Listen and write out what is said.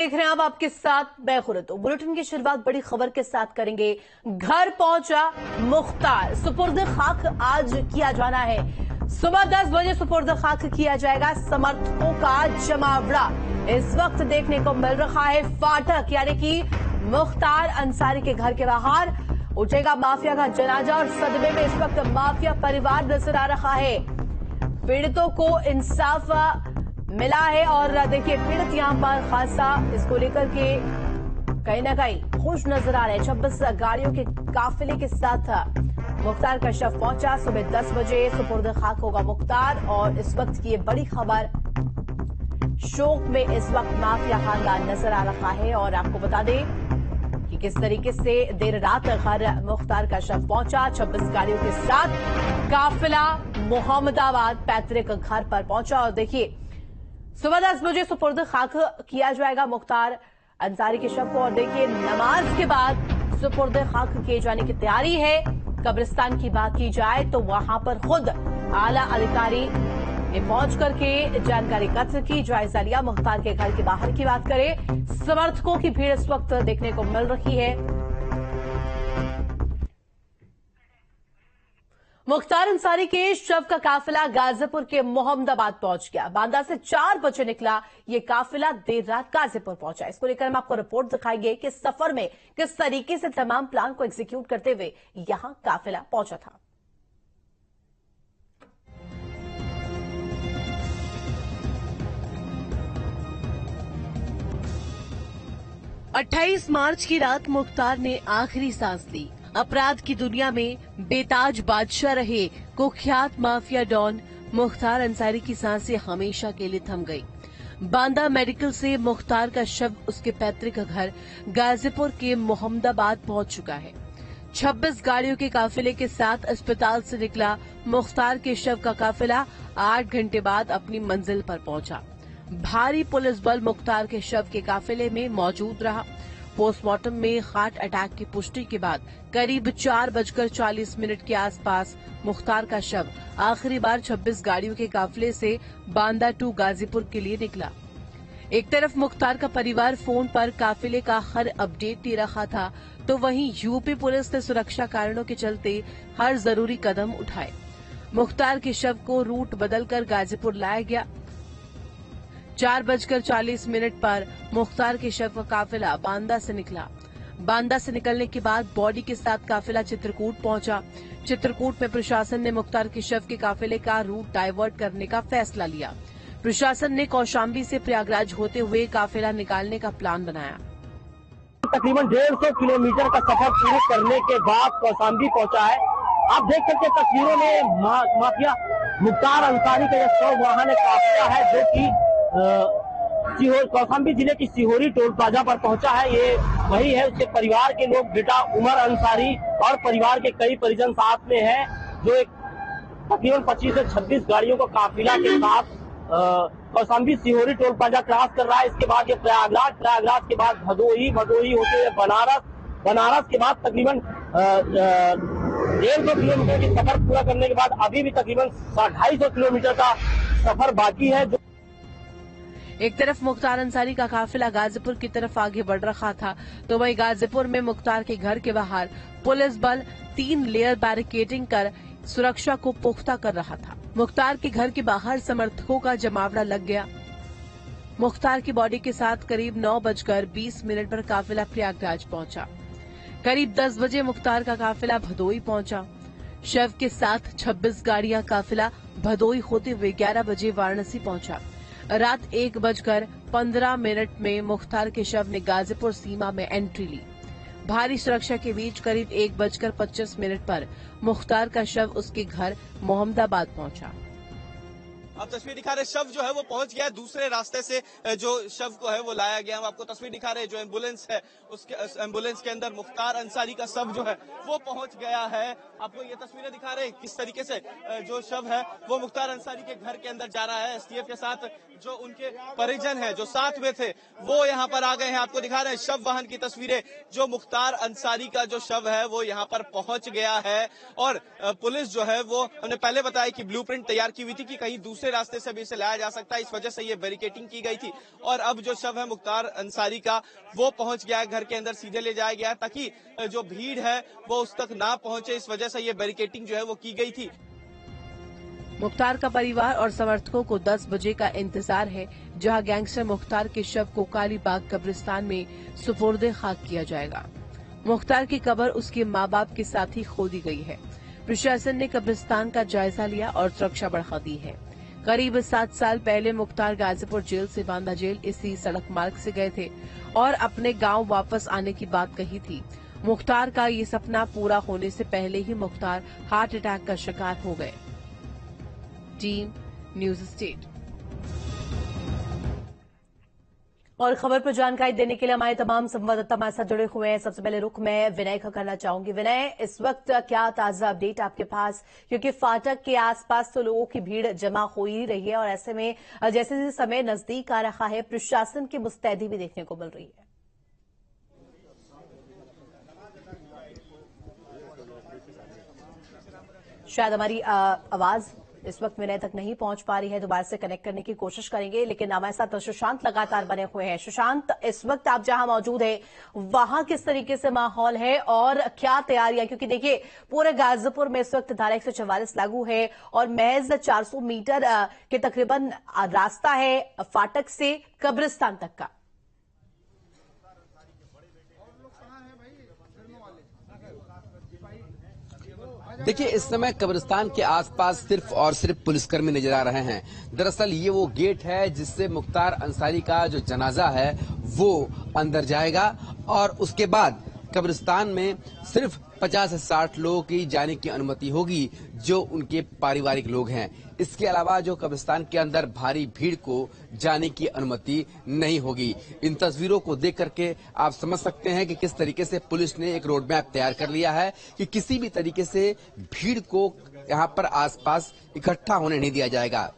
देख रहे हैं आप आपके साथ मैं खुरतो। बुलेटिन की शुरुआत बड़ी खबर के साथ करेंगे। घर पहुंचा मुख्तार, सुपुर्द खाक आज किया जाना है। सुबह 10 बजे सुपुर्द खाक किया जाएगा। समर्थकों का जमावड़ा इस वक्त देखने को मिल रहा है फाटक यानी कि मुख्तार अंसारी के घर के बाहर उठेगा माफिया का जनाजा और सदमे में इस वक्त माफिया परिवार नजर आ रहा है। पीड़ितों को इंसाफ मिला है और देखिए पीड़ित यहां पर खासा इसको लेकर के कहीं ना कहीं खुश नजर आ रहे हैं। 26 गाड़ियों के काफिले के साथ मुख्तार का शव पहुंचा। सुबह 10 बजे सुपुर्द खाक होगा मुख्तार और इस वक्त की ये बड़ी खबर। शोक में इस वक्त माफिया खानदान नजर आ रहा है और आपको बता दें कि किस तरीके से देर रात घर मुख्तार का शव पहुंचा। 26 गाड़ियों के साथ काफिला मोहम्मदाबाद पैतृक घर पर पहुंचा और देखिए सुबह 10 बजे सुपुर्द खाक किया जाएगा मुख्तार अंसारी के शव को और देखिए नमाज के बाद सुपुर्द खाक किए जाने की तैयारी है। कब्रिस्तान की बात की जाए तो वहां पर खुद आला अधिकारी ने पहुंच करके जानकारी एकत्र की, जायजा लिया। मुख्तार के घर के बाहर की बात करें, समर्थकों की भीड़ इस वक्त देखने को मिल रही है। मुख्तार अंसारी के शव का काफिला गाजीपुर के मोहम्मदाबाद पहुंच गया। बांदा से 4 बजे निकला ये काफिला देर रात गाजीपुर पहुंचा। इसको लेकर हम आपको रिपोर्ट दिखाएंगे कि सफर में किस तरीके से तमाम प्लान को एग्जीक्यूट करते हुए यहां काफिला पहुंचा था। 28 मार्च की रात मुख्तार ने आखिरी सांस ली। अपराध की दुनिया में बेताज बादशाह रहे कुख्यात माफिया डॉन मुख्तार अंसारी की सांसें हमेशा के लिए थम गई। बांदा मेडिकल से मुख्तार का शव उसके पैतृक घर गाजीपुर के मोहम्मदाबाद पहुंच चुका है। 26 गाड़ियों के काफिले के साथ अस्पताल से निकला मुख्तार के शव का काफिला 8 घंटे बाद अपनी मंजिल पर पहुंचा। भारी पुलिस बल मुख्तार के शव के काफिले में मौजूद रहा। पोस्टमार्टम में हार्ट अटैक की पुष्टि के बाद करीब 4:40 के आसपास मुख्तार का शव आखिरी बार 26 गाड़ियों के काफिले से बांदा टू गाजीपुर के लिए निकला। एक तरफ मुख्तार का परिवार फोन पर काफिले का हर अपडेट दे रहा था तो वहीं यूपी पुलिस ने सुरक्षा कारणों के चलते हर जरूरी कदम उठाए। मुख्तार के शव को रूट बदलकर गाजीपुर लाया गया। 4:40 पर मुख्तार के शव का काफिला बांदा से निकला। बांदा से निकलने के बाद बॉडी के साथ काफिला चित्रकूट पहुंचा। चित्रकूट में प्रशासन ने मुख्तार के शव के काफिले का रूट डाइवर्ट करने का फैसला लिया। प्रशासन ने कौशाम्बी से प्रयागराज होते हुए काफिला निकालने का प्लान बनाया। तकरीबन 150 किलोमीटर का सफर पूरा करने के बाद कौशाम्बी पहुंचा है। आप देख सकते तस्वीरों में माफिया मुख्तार अंसारी का यह शव वाहन काफिला है जो कि कौशाम्बी जिले की सिहोरी टोल प्लाजा पर पहुंचा है। ये वही है, उसके परिवार के लोग, बेटा उमर अंसारी और परिवार के कई परिजन साथ में हैं, जो एक तकरीबन 25 से 26 गाड़ियों का काफिला के साथ Kaushambi Sihori toll plaza cross कर रहा है। इसके बाद ये प्रयागराज के बाद भदोही होते हुए बनारस के बाद तकरीबन 150 किलोमीटर की सफर पूरा करने के बाद अभी भी तकरीबन 250 किलोमीटर का सफर बाकी है। एक तरफ मुख्तार अंसारी का काफिला गाजीपुर की तरफ आगे बढ़ रहा था तो वहीं गाजीपुर में मुख्तार के घर के बाहर पुलिस बल 3 लेयर बैरिकेडिंग कर सुरक्षा को पुख्ता कर रहा था। मुख्तार के घर के बाहर समर्थकों का जमावड़ा लग गया। मुख्तार की बॉडी के साथ करीब 9:20 पर काफिला प्रयागराज पहुंचा। करीब 10 बजे मुख्तार का काफिला भदोही पहुंचा। शव के साथ 26 गाड़ियां काफिला भदोही होते हुए 11 बजे वाराणसी पहुंचा। रात 1:15 में मुख्तार के शव ने गाजीपुर सीमा में एंट्री ली। भारी सुरक्षा के बीच करीब 1:25 पर मुख्तार का शव उसके घर मोहम्मदाबाद पहुंचा। अब तस्वीर दिखा रहे, शव जो है वो पहुंच गया है। दूसरे रास्ते से जो शव को है वो लाया गया। हम आपको तस्वीर दिखा रहे हैं, जो एम्बुलेंस है उसके एम्बुलेंस के अंदर मुख्तार अंसारी का शव जो है वो पहुंच गया है। आपको ये तस्वीरें दिखा रहे हैं किस तरीके से जो शव है वो मुख्तार अंसारी के घर के अंदर जा रहा है। एसटीएफ के साथ जो उनके परिजन हैं जो साथ में थे वो यहाँ पर आ गए हैं। आपको दिखा रहे हैं शव वाहन की तस्वीरें। जो मुख्तार अंसारी का जो शव है वो यहाँ पर पहुंच गया है और पुलिस जो है वो हमने पहले बताया कि ब्लूप्रिंट तैयार की हुई थी कि कहीं दूसरे दूसरे रास्ते से भी इसे लाया जा सकता है, इस वजह से ये बैरिकेटिंग की गई थी। और अब जो शव है मुख्तार अंसारी का वो पहुंच गया है, घर के अंदर सीधे ले जाया गया ताकि जो भीड़ है वो उस तक ना पहुंचे, इस वजह से ये बैरिकेटिंग जो है वो की गई थी। मुख्तार का परिवार और समर्थकों को 10 बजे का इंतजार है, जहां गैंगस्टर मुख्तार के शव को कालीबाग कब्रिस्तान में सुपुर्दे खाक किया जाएगा। मुख्तार की कब्र उसके मां बाप के साथ ही खोदी गई है। प्रशासन ने कब्रिस्तान का जायजा लिया और सुरक्षा बढ़ा दी है। करीब 7 साल पहले मुख्तार गाजीपुर जेल से बांदा जेल इसी सड़क मार्ग से गए थे और अपने गांव वापस आने की बात कही थी। मुख्तार का ये सपना पूरा होने से पहले ही मुख्तार हार्ट अटैक का शिकार हो गए। Team news state. और खबर पर जानकारी देने के लिए हमारे तमाम संवाददाता हमारे साथ जुड़े हुए हैं। सबसे पहले रुख मैं विनय का करना चाहूंगी। विनय, इस वक्त क्या ताजा अपडेट आपके पास, क्योंकि फाटक के आसपास तो लोगों की भीड़ जमा हो ही रही है और ऐसे में जैसे जैसे समय नजदीक आ रहा है प्रशासन की मुस्तैदी भी देखने को मिल रही है। शायद हमारी आवाज इस वक्त विनय तक नहीं पहुंच पा रही है, दोबारा से कनेक्ट करने की कोशिश करेंगे, लेकिन हमारे साथ सुशांत लगातार बने हुए हैं। सुशांत, इस वक्त आप जहां मौजूद हैं वहां किस तरीके से माहौल है और क्या तैयारियां, क्योंकि देखिए पूरे गाजीपुर में इस वक्त धारा 144 लागू है और महज 400 मीटर के तकरीबन रास्ता है फाटक से कब्रिस्तान तक का। देखिए, इस समय कब्रिस्तान के आसपास सिर्फ और सिर्फ पुलिसकर्मी नजर आ रहे हैं। दरअसल ये वो गेट है जिससे मुख्तार अंसारी का जो जनाजा है वो अंदर जाएगा और उसके बाद कब्रिस्तान में सिर्फ 50 से 60 लोगों की जाने की अनुमति होगी जो उनके पारिवारिक लोग हैं। इसके अलावा जो कब्रिस्तान के अंदर भारी भीड़ को जाने की अनुमति नहीं होगी। इन तस्वीरों को देख करके आप समझ सकते हैं कि किस तरीके से पुलिस ने एक रोड मैप तैयार कर लिया है कि किसी भी तरीके से भीड़ को यहाँ पर आसपास इकट्ठा होने नहीं दिया जाएगा।